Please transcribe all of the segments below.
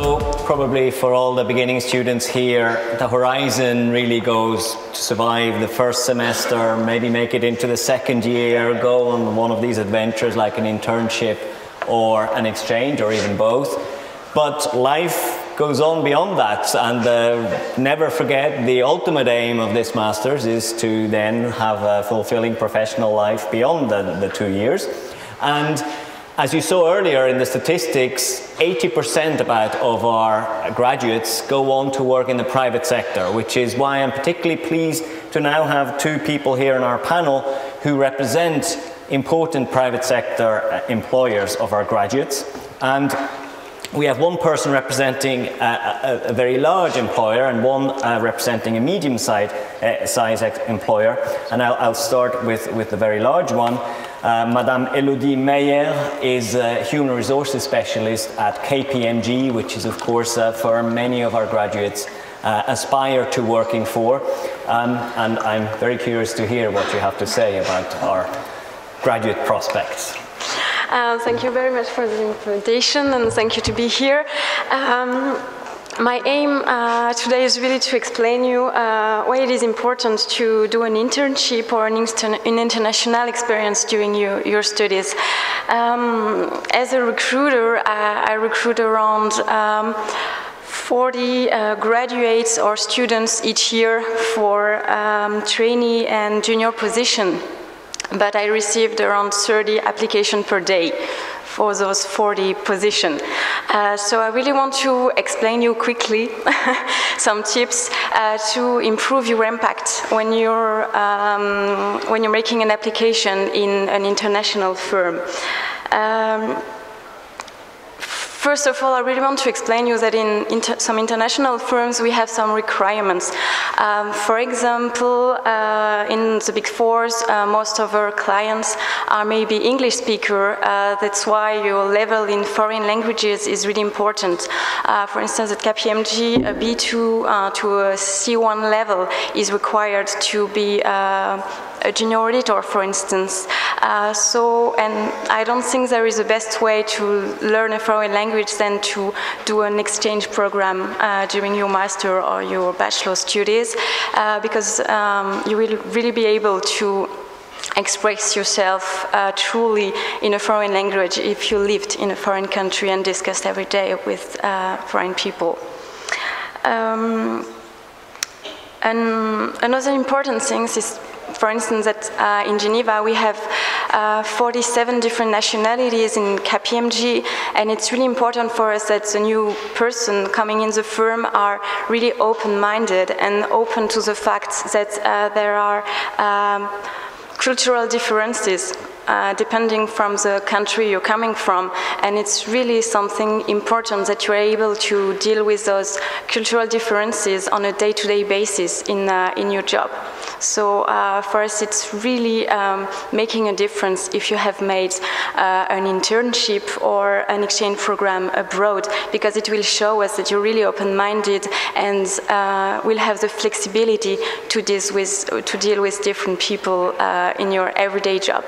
So probably for all the beginning students here, the horizon really goes to survive the first semester, maybe make it into the second year, go on one of these adventures like an internship or an exchange or even both. But life goes on beyond that, and never forget the ultimate aim of this master's is to then have a fulfilling professional life beyond the 2 years. And as you saw earlier in the statistics, 80% about of our graduates go on to work in the private sector, which is why I'm particularly pleased to now have two people here in our panel who represent important private sector employers of our graduates. And we have one person representing a very large employer and one representing a medium-sized employer. And I'll start with the very large one. Madame Elodie Meyer is a human resources specialist at KPMG, which is of course a firm many of our graduates aspire to working for. And I'm very curious to hear what you have to say about our graduate prospects. Thank you very much for the invitation, and thank you to be here. My aim today is really to explain you why it is important to do an internship or an international experience during your studies. As a recruiter, I recruit around 40 graduates or students each year for trainee and junior position. But I received around 30 applications per day for those 40 positions. So I really want to explain you quickly some tips to improve your impact when you're making an application in an international firm. First of all, I really want to explain you that in some international firms we have some requirements. For example, in the Big Fours, most of our clients are maybe English speaker. That's why your level in foreign languages is really important. For instance, at KPMG, a B2 to a C1 level is required to be a junior auditor, for instance. And I don't think there is a best way to learn a foreign language than to do an exchange program during your master or your bachelor studies, because you will really be able to express yourself truly in a foreign language if you lived in a foreign country and discussed every day with foreign people. And another important thing is, for instance, that in Geneva we have 47 different nationalities in KPMG, and it's really important for us that the new person coming in the firm are really open-minded and open to the fact that there are cultural differences depending from the country you're coming from, and it's really something important that you're able to deal with those cultural differences on a day-to-day basis in your job. So for us it's really making a difference if you have made an internship or an exchange program abroad, because it will show us that you're really open-minded and will have the flexibility to deal with different people in your everyday job.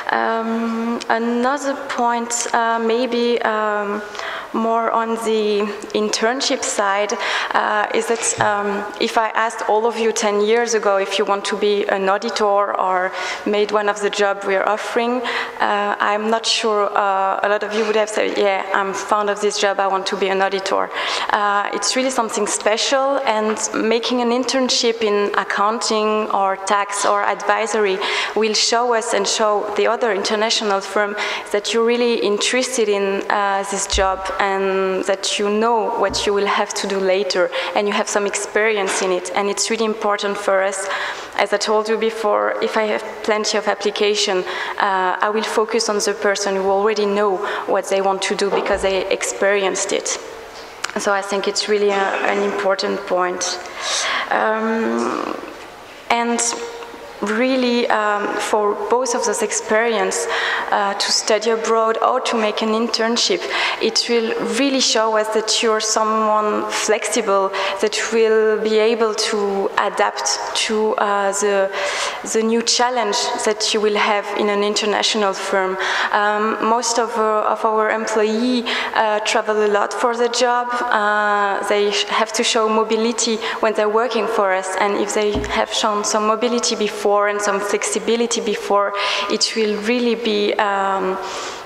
Another point, maybe more on the internship side, is that if I asked all of you 10 years ago if you want to be an auditor or made one of the jobs we're offering, I'm not sure a lot of you would have said, yeah, I'm fond of this job, I want to be an auditor. It's really something special, and making an internship in accounting or tax or advisory will show us and show the other international firm that you're really interested in this job, and that you know what you will have to do later, and you have some experience in it. And it's really important for us. As I told you before, if I have plenty of application, I will focus on the person who already know what they want to do because they experienced it. So I think it's really an important point. And really, for both of those experiences, to study abroad or to make an internship, it will really show us that you're someone flexible, that will be able to adapt to the new challenge that you will have in an international firm. Most of our employees travel a lot for the job. They have to show mobility when they're working for us, and if they have shown some mobility before and some flexibility before, it will really be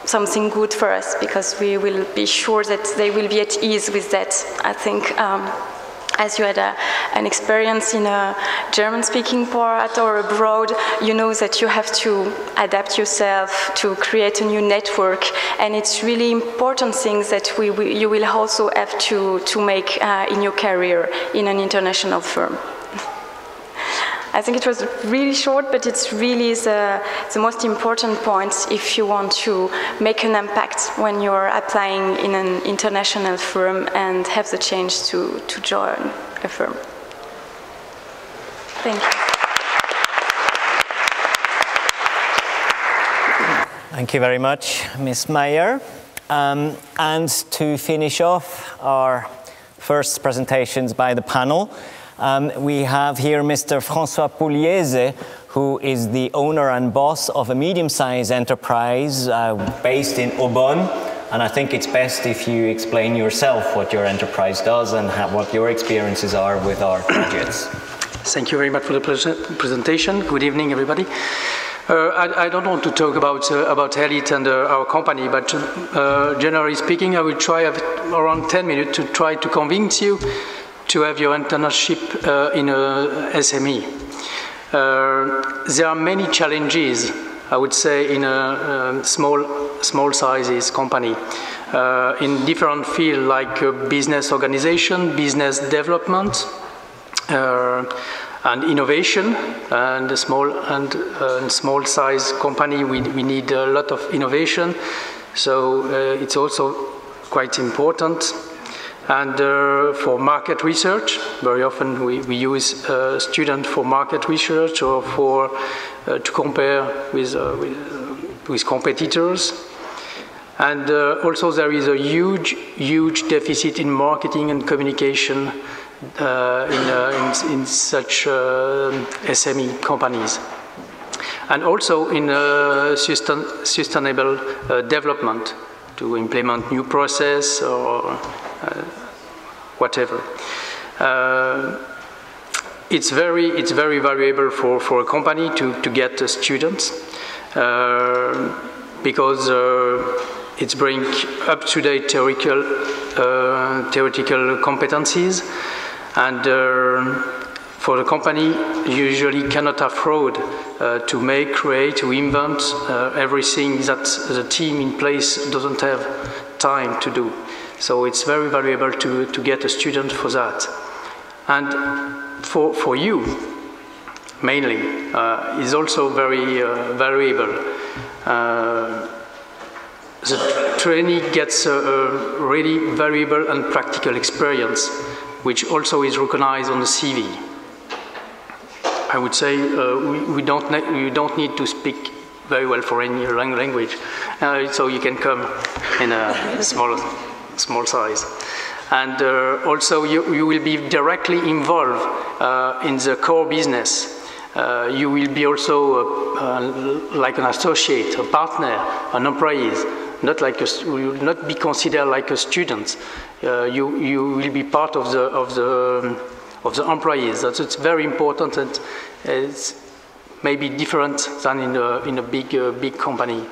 something good for us, because we will be sure that they will be at ease with that. I think as you had an experience in a German-speaking part or abroad, you know that you have to adapt yourself to create a new network, and it's really important things that you will also have to make in your career in an international firm. I think it was really short, but it's really the most important points if you want to make an impact when you're applying in an international firm and have the chance to join a firm. Thank you. Thank you very much, Ms. Meyer. And to finish off our first presentations by the panel, we have here Mr. François Pugliese, who is the owner and boss of a medium-sized enterprise based in Aubonne. And I think it's best if you explain yourself what your enterprise does and what your experiences are with our graduates. Thank you very much for the presentation. Good evening, everybody. I don't want to talk about Elite and our company, but generally speaking, I will try around 10 minutes to try to convince you to have your internship in a SME. There are many challenges, I would say, in a small sizes company in different fields like business organization, business development, and innovation. And a small size company, we need a lot of innovation, so it's also quite important. And for market research, very often we use students for market research or for to compare with competitors. And also there is a huge deficit in marketing and communication in such SME companies. And also in sustainable development, to implement new process or whatever. It's very valuable for a company to get students because it's bring up-to-date theoretical competencies, and for the company usually cannot afford to make, create, to invent everything that the team in place doesn't have time to do. So it's very valuable to get a student for that. And for you, mainly, is also very valuable. The trainee gets a really valuable and practical experience, which also is recognized on the CV. I would say you don't need to speak very well for any language, so you can come in a small size. And also you will be directly involved in the core business. You will be also like an associate, a partner, an employee. Not like you will not be considered like a student. You will be part of the employees. It's very important, and it's maybe different than in a big company.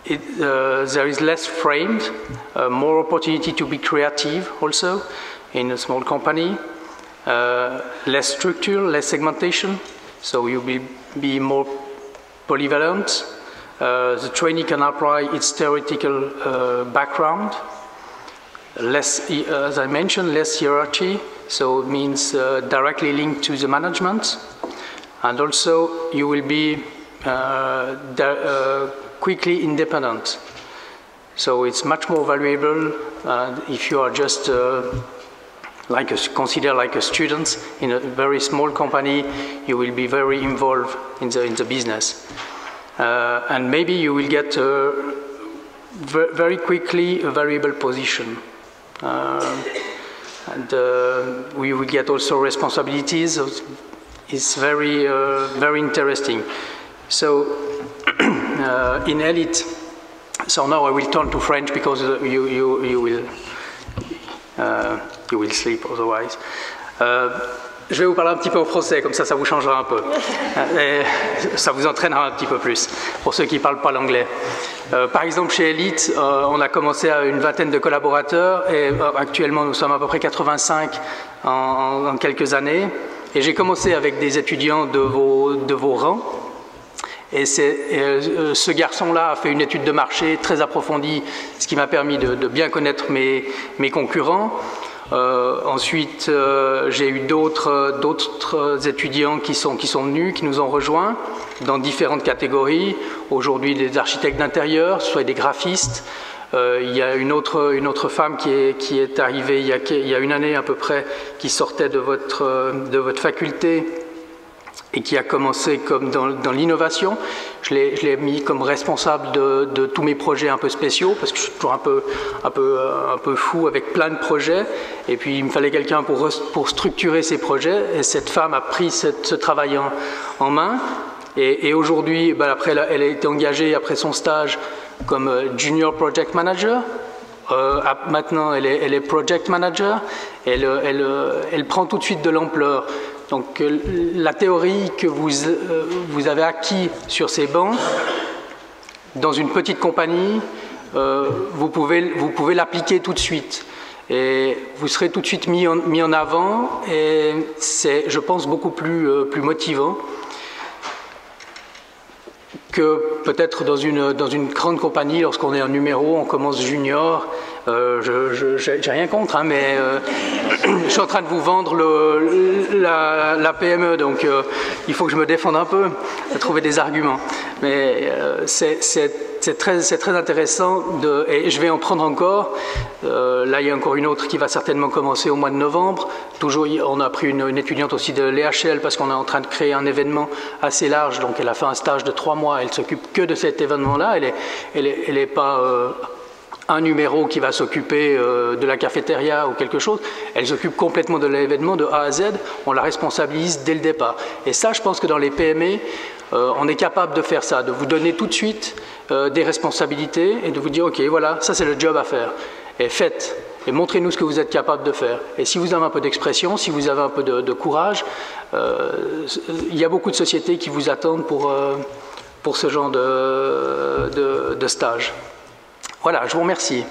There is less framed, more opportunity to be creative also in a small company. Less structure, less segmentation, so you will be more polyvalent. The trainee can apply its theoretical background. Less, as I mentioned, less hierarchy, so it means directly linked to the management. And also you will be quickly independent. So it's much more valuable if you are just consider like a student in a very small company. You will be very involved in the business, and maybe you will get very quickly a variable position, and we will get also responsibilities. It's very very interesting. So in Elite. So now I will turn to French because you will sleep otherwise. Je vais vous parler un petit peu en français, comme ça vous changera un peu. Et ça vous entraînera un petit peu plus, pour ceux qui ne parlent pas l'anglais. Par exemple, chez Elite, on a commencé à une vingtaine de collaborateurs et actuellement nous sommes à peu près 85 en quelques années. Et j'ai commencé avec des étudiants de vos rangs. Et ce garçon-là a fait une étude de marché très approfondie, ce qui m'a permis de bien connaître mes concurrents. Ensuite, j'ai eu d'autres étudiants qui sont venus, qui nous ont rejoints dans différentes catégories. Aujourd'hui, des architectes d'intérieur, soit des graphistes. Il y a une autre femme qui est arrivée il y a une année à peu près, qui sortait de votre faculté et qui a commencé comme dans l'innovation. Je l'ai mis comme responsable de tous mes projets un peu spéciaux, parce que je suis toujours un peu fou avec plein de projets, et puis il me fallait quelqu'un pour structurer ces projets, et cette femme a pris ce travail en main, et aujourd'hui, après, elle a été engagée après son stage comme Junior Project Manager. Maintenant, elle est Project Manager, elle prend tout de suite de l'ampleur. Donc la théorie que vous avez acquis sur ces bancs, dans une petite compagnie, vous pouvez l'appliquer tout de suite. Et vous serez tout de suite mis en avant, et c'est, je pense, beaucoup plus motivant que peut-être dans une grande compagnie, lorsqu'on est un numéro, on commence junior. J'ai rien contre, hein, mais je suis en train de vous vendre la PME, donc il faut que je me défende un peu, trouver des arguments. Mais c'est très intéressant, et je vais en prendre encore. Là, il y a encore une autre qui va certainement commencer au mois de novembre. Toujours, on a pris une étudiante aussi de l'EHL parce qu'on est en train de créer un événement assez large. Donc, elle a fait un stage de 3 mois. Elle s'occupe que de cet événement-là. Elle est pas un numéro qui va s'occuper de la cafétéria ou quelque chose. Elle s'occupe complètement de l'événement de A à Z. On la responsabilise dès le départ. Et ça, je pense que dans les PME, on est capable de faire ça, de vous donner tout de suite des responsabilités et de vous dire, OK, voilà, ça c'est le job à faire. Et faites, et montrez-nous ce que vous êtes capable de faire. Et si vous avez un peu d'expression, si vous avez un peu de courage, il y a beaucoup de sociétés qui vous attendent pour ce genre de stage. Voilà, je vous remercie.